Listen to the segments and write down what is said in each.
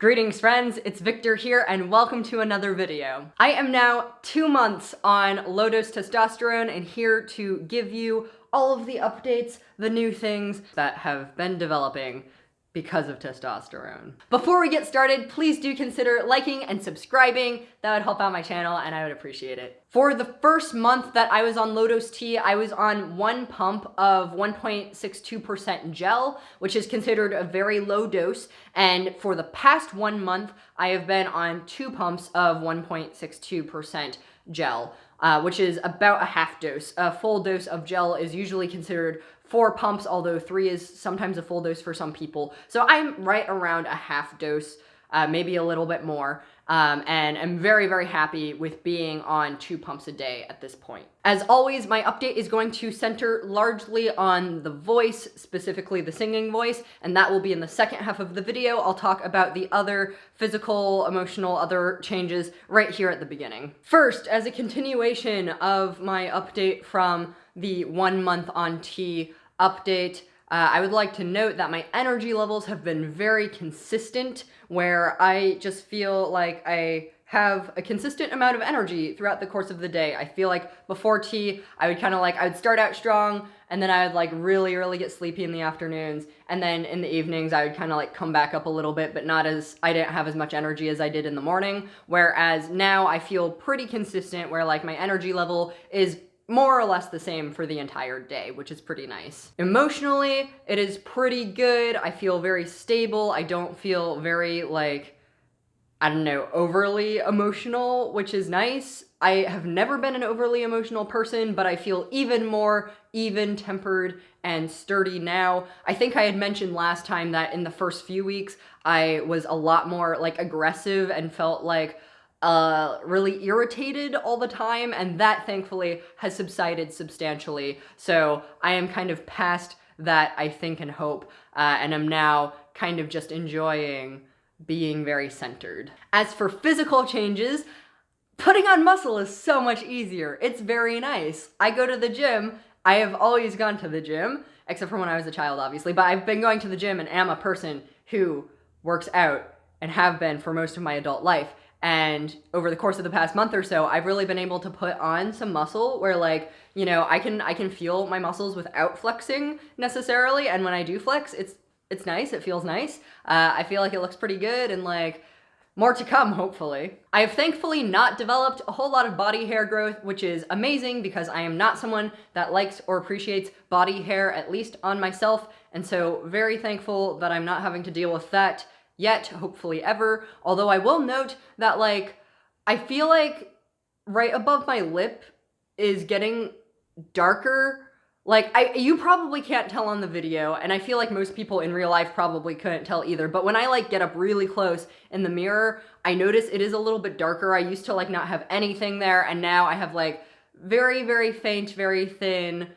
Greetings friends, it's Victor here and welcome to another video. I am now 2 months on low-dose testosterone and here to give you all of the updates, the new things that have been developing because of testosterone. Before we get started, please do consider liking and subscribing. That would help out my channel and I would appreciate it. For the first month that I was on low-dose T, I was on one pump of 1.62% gel, which is considered a very low dose. And for the past 1 month, I have been on 2 pumps of 1.62% gel, which is about a half dose. A full dose of gel is usually considered 4 pumps, although 3 is sometimes a full dose for some people. So I'm right around a half dose, maybe a little bit more, and I'm very, very happy with being on 2 pumps a day at this point. As always, my update is going to center largely on the voice, specifically the singing voice, and that will be in the second half of the video. I'll talk about the other physical, emotional, other changes right here at the beginning. First, as a continuation of my update from the 1 month on T update, I would like to note that my energy levels have been very consistent, where I just feel like I have a consistent amount of energy throughout the course of the day. I feel like before T, I would start out strong, and then I would really get sleepy in the afternoons, and then in the evenings I would come back up a little bit, but I didn't have as much energy as I did in the morning, whereas now I feel pretty consistent, where my energy level is more or less the same for the entire day, which is pretty nice. Emotionally, it is pretty good. I feel very stable. I don't feel very, overly emotional, which is nice. I have never been an overly emotional person, but I feel even more even-tempered and sturdy now. I think I had mentioned last time that in the first few weeks, I was a lot more, aggressive and felt really irritated all the time, and that thankfully has subsided substantially. So I am kind of past that, I think and hope, and I'm now kind of just enjoying being very centered. As for physical changes, putting on muscle is so much easier. It's very nice. I go to the gym. I have always gone to the gym, except for when I was a child, obviously, but I've been going to the gym and am a person who works out and have been for most of my adult life. And over the course of the past month or so, I've really been able to put on some muscle where I can feel my muscles without flexing necessarily. And when I do flex, it's nice. It feels nice. I feel like it looks pretty good, and more to come, hopefully. I have thankfully not developed a whole lot of body hair growth, which is amazing because I am not someone that likes or appreciates body hair, at least on myself. And so very thankful that I'm not having to deal with that yet, hopefully ever. Although I will note that I feel like right above my lip is getting darker. You probably can't tell on the video, and I feel like most people in real life probably couldn't tell either, but when I get up really close in the mirror, I notice it is a little bit darker. I used to not have anything there, and now I have very, very faint, very thin,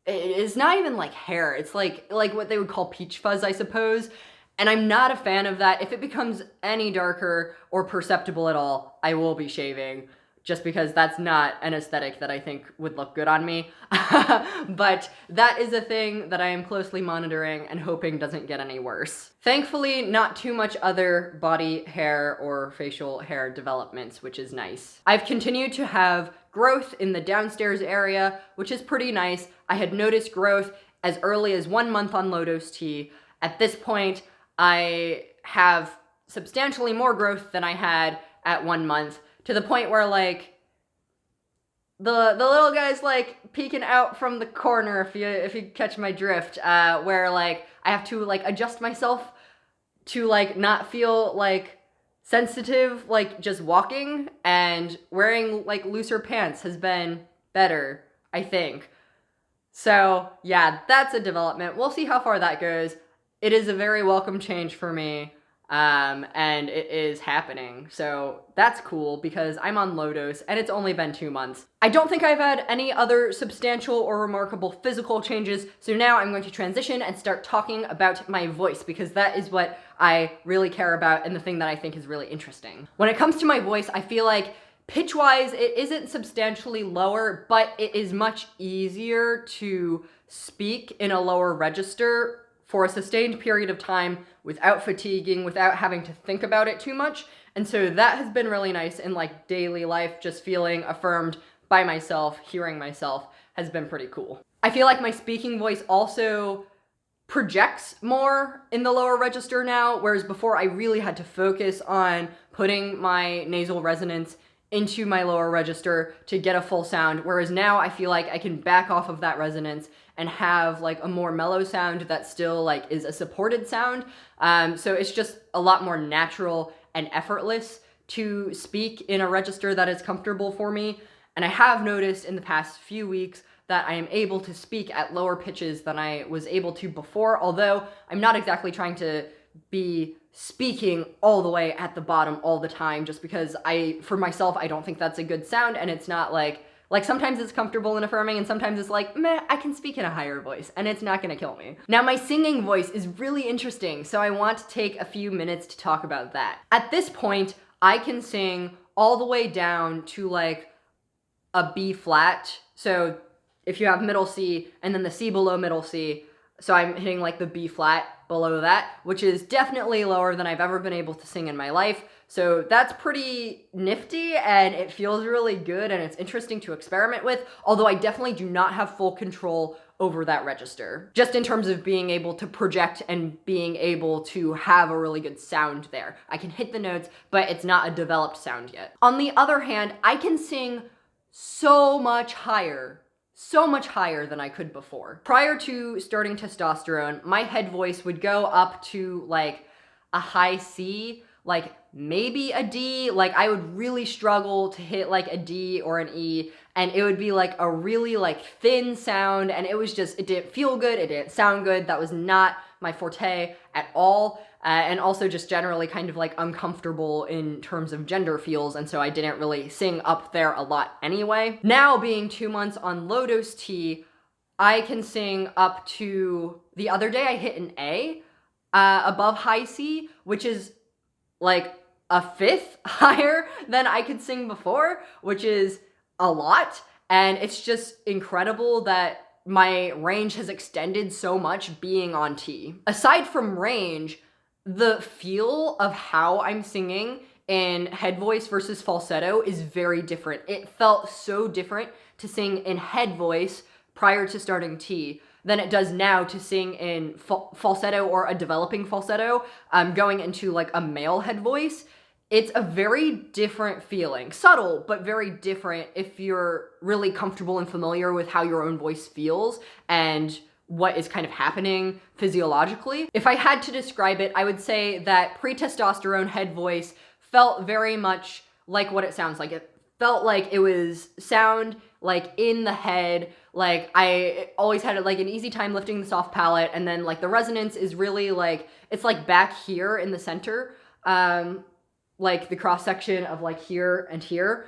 it's not even hair. It's like what they would call peach fuzz, I suppose. And I'm not a fan of that. If it becomes any darker or perceptible at all, I will be shaving, just because that's not an aesthetic that I think would look good on me. But that is a thing that I am closely monitoring and hoping doesn't get any worse. Thankfully, not too much other body hair or facial hair developments, which is nice. I've continued to have growth in the downstairs area, which is pretty nice. I had noticed growth as early as 1 month on low-dose T. At this point, I have substantially more growth than I had at 1 month, to the point where the little guy's peeking out from the corner, if you catch my drift, where I have to adjust myself to not feel sensitive just walking, and wearing looser pants has been better, I think. So yeah, that's a development. We'll see how far that goes. It is a very welcome change for me, and it is happening. So that's cool because I'm on low dose and it's only been 2 months. I don't think I've had any other substantial or remarkable physical changes, so now I'm going to transition and start talking about my voice, because that is what I really care about and the thing that I think is really interesting. When it comes to my voice, I feel like pitch-wise, it isn't substantially lower, but it is much easier to speak in a lower register for a sustained period of time without fatiguing, without having to think about it too much. And so that has been really nice in like daily life, just feeling affirmed by myself, hearing myself has been pretty cool. I feel like my speaking voice also projects more in the lower register now, whereas before I really had to focus on putting my nasal resonance into my lower register to get a full sound, whereas now I feel like I can back off of that resonance and have like a more mellow sound that still like is a supported sound. So it's just a lot more natural and effortless to speak in a register that is comfortable for me. And I have noticed in the past few weeks that I am able to speak at lower pitches than I was able to before, although I'm not exactly trying to be speaking all the way at the bottom all the time, just because for myself, I don't think that's a good sound, and it's not like sometimes it's comfortable and affirming, and sometimes it's like, meh, I can speak in a higher voice, and it's not gonna kill me. Now, my singing voice is really interesting, so I want to take a few minutes to talk about that. At this point, I can sing all the way down to like a B flat, so if you have middle C and then the C below middle C, so I'm hitting like the B flat below that, which is definitely lower than I've ever been able to sing in my life. So that's pretty nifty, and it feels really good, and it's interesting to experiment with, although I definitely do not have full control over that register, just in terms of being able to project and being able to have a really good sound there. I can hit the notes, but it's not a developed sound yet. On the other hand, I can sing so much higher than I could before. Prior to starting testosterone, my head voice would go up to like a high C, like maybe a D. Like I would really struggle to hit like a D or an E, and it would be like a really like thin sound, and it didn't feel good, it didn't sound good. That was not my forte at all. And also just generally kind of like uncomfortable in terms of gender feels, and so I didn't really sing up there a lot anyway. Now, being 2 months on low dose T, I can sing up to, the other day I hit an A above high C, which is like a fifth higher than I could sing before, which is a lot. And it's just incredible that my range has extended so much being on T. Aside from range, the feel of how I'm singing in head voice versus falsetto is very different. It felt so different to sing in head voice prior to starting T than it does now to sing in falsetto or a developing falsetto, going into like a male head voice. It's a very different feeling. Subtle, but very different if you're really comfortable and familiar with how your own voice feels and what is kind of happening physiologically. If I had to describe it, I would say that pre-testosterone head voice felt very much like what it sounds like. It felt like it was sound like in the head, like I always had like an easy time lifting the soft palate, and then like the resonance is really like, it's like back here in the center, like the cross section of like here and here.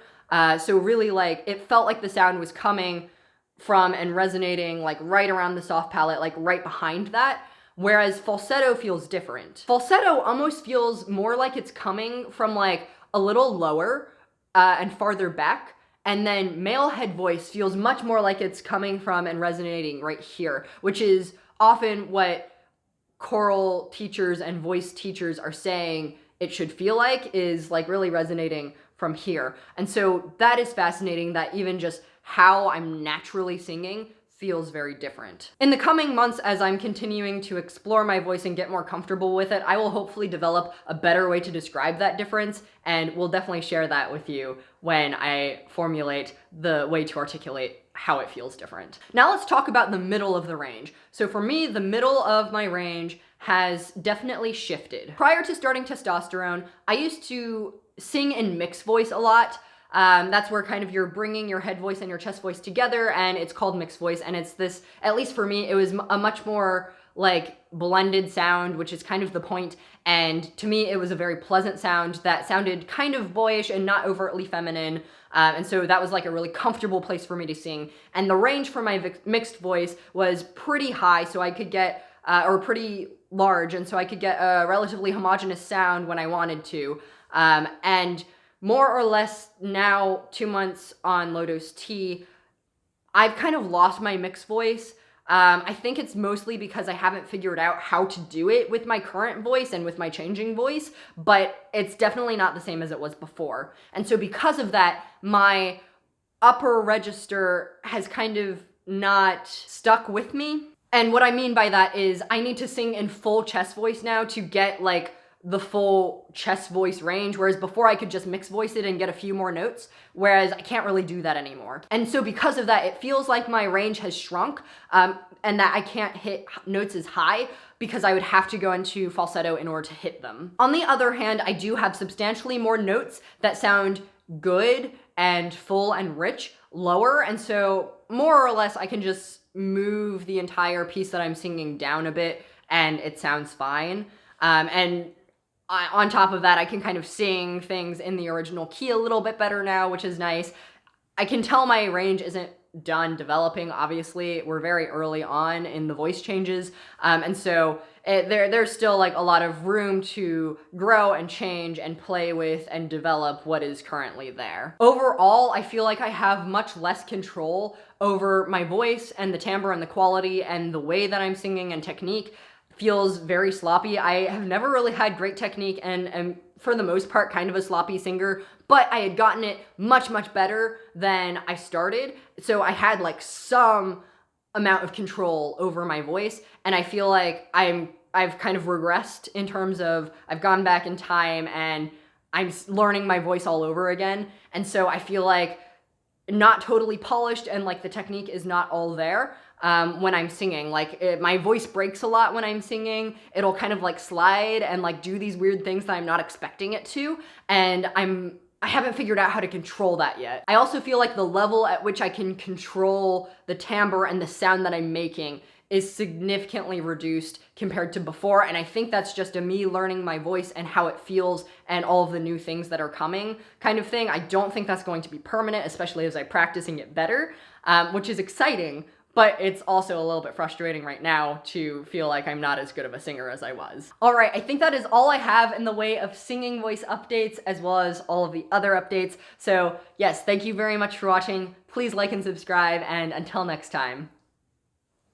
So really like it felt like the sound was coming from and resonating like right around the soft palate, like right behind that. Whereas falsetto feels different. Falsetto almost feels more like it's coming from like a little lower and farther back. And then male head voice feels much more like it's coming from and resonating right here, which is often what choral teachers and voice teachers are saying it should feel like, is like really resonating from here. And so that is fascinating, that even just how I'm naturally singing feels very different. In the coming months, as I'm continuing to explore my voice and get more comfortable with it, I will hopefully develop a better way to describe that difference, and we'll definitely share that with you when I formulate the way to articulate how it feels different. Now let's talk about the middle of the range. So for me, the middle of my range has definitely shifted. Prior to starting testosterone, I used to sing in mixed voice a lot. That's where kind of you're bringing your head voice and your chest voice together, and it's called mixed voice, and it's this, at least for me, it was a much more like blended sound, which is kind of the point, and to me it was a very pleasant sound that sounded kind of boyish and not overtly feminine, and so that was like a really comfortable place for me to sing. And the range for my mixed voice was pretty high, so I could get, or pretty large, and so I could get a relatively homogeneous sound when I wanted to, and more or less now, 2 months on low dose T, I've kind of lost my mixed voice. I think it's mostly because I haven't figured out how to do it with my current voice and with my changing voice, but it's definitely not the same as it was before. And so because of that, my upper register has kind of not stuck with me. And what I mean by that is I need to sing in full chest voice now to get like the full chest voice range, whereas before I could just mix voice it and get a few more notes, whereas I can't really do that anymore. And so because of that, it feels like my range has shrunk, and that I can't hit notes as high because I would have to go into falsetto in order to hit them. On the other hand, I do have substantially more notes that sound good and full and rich lower, and so more or less I can just move the entire piece that I'm singing down a bit and it sounds fine. And on top of that, I can kind of sing things in the original key a little bit better now, which is nice. I can tell my range isn't done developing, obviously. We're very early on in the voice changes, and so there's still like a lot of room to grow and change and play with and develop what is currently there. Overall, I feel like I have much less control over my voice and the timbre and the quality and the way that I'm singing and technique. Feels very sloppy. I have never really had great technique and am, for the most part, kind of a sloppy singer, but I had gotten it much, much better than I started. So I had like some amount of control over my voice, and I feel like I've kind of regressed in terms of I've gone back in time and I'm learning my voice all over again. And so I feel like not totally polished and like the technique is not all there. When I'm singing, like my voice breaks a lot when I'm singing. It'll kind of like slide and like do these weird things that I'm not expecting it to, and I haven't figured out how to control that yet. I also feel like the level at which I can control the timbre and the sound that I'm making is significantly reduced compared to before, and I think that's just a me learning my voice and how it feels and all of the new things that are coming kind of thing. I don't think that's going to be permanent, especially as I practice and get better, which is exciting. But it's also a little bit frustrating right now to feel like I'm not as good of a singer as I was. All right, I think that is all I have in the way of singing voice updates, as well as all of the other updates. So yes, thank you very much for watching. Please like and subscribe, and until next time.